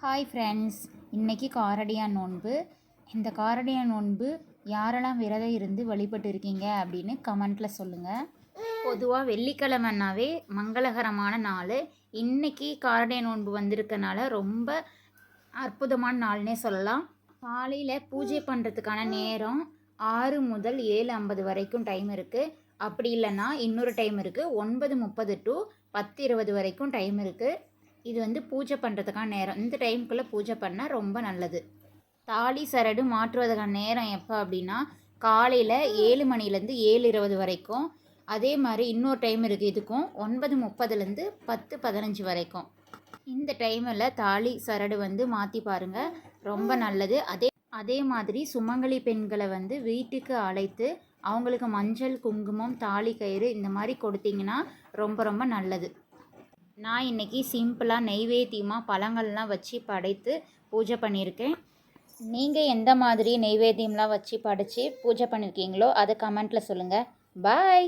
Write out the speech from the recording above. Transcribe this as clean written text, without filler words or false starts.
Hi friends, இன்றைக்கி காரடியான் நோன்பு. இந்த காரடியான் நோன்பு யாரெல்லாம் விரதம் இருந்து வழிபட்டு இருக்கீங்க அப்படின்னு கமெண்ட்டில் சொல்லுங்கள். பொதுவாக வெள்ளிக்கிழமைனாவே மங்களகரமான நாள். இன்றைக்கி காரடியான் நோன்பு வந்திருக்கனால ரொம்ப அற்புதமான நாள்னே சொல்லலாம். காலையில் பூஜை பண்ணுறதுக்கான நேரம் 6 முதல் 7:50 வரைக்கும் டைம் இருக்குது. அப்படி இல்லைன்னா இன்னொரு டைம் இருக்குது, 9:30 to 10:20 வரைக்கும் டைம் இருக்குது. இது பூஜை பண்ணுறதுக்கான நேரம். இந்த டைமுக்குள்ளே பூஜை பண்ணால் ரொம்ப நல்லது. தாலி சரடு மாற்றுவதற்கான நேரம் எப்போ அப்படின்னா காலையில் 7 மணிலேருந்து 7:20 வரைக்கும். அதே மாதிரி இன்னொரு டைம் இருக்குது, இதுக்கும் 9:30லேருந்து 10:15 வரைக்கும். இந்த டைமில் தாலி சரடு மாற்றி பாருங்கள், ரொம்ப நல்லது. அதே மாதிரி சுமங்கலி பெண்களை வீட்டுக்கு அழைத்து அவங்களுக்கு மஞ்சள், குங்குமம், தாலி கயிறு இந்த மாதிரி கொடுத்தீங்கன்னா ரொம்ப ரொம்ப நல்லது. நான் இன்றைக்கி சிம்பிளாக நெய்வேத்தியமாக பழங்கள்லாம் வச்சு படைத்து பூஜை பண்ணியிருக்கேன். நீங்கள் எந்த மாதிரி நெய்வேத்தியம்லாம் வச்சு படைச்சி பூஜை பண்ணியிருக்கீங்களோ அதை கமெண்ட்டில் சொல்லுங்கள். பாய்.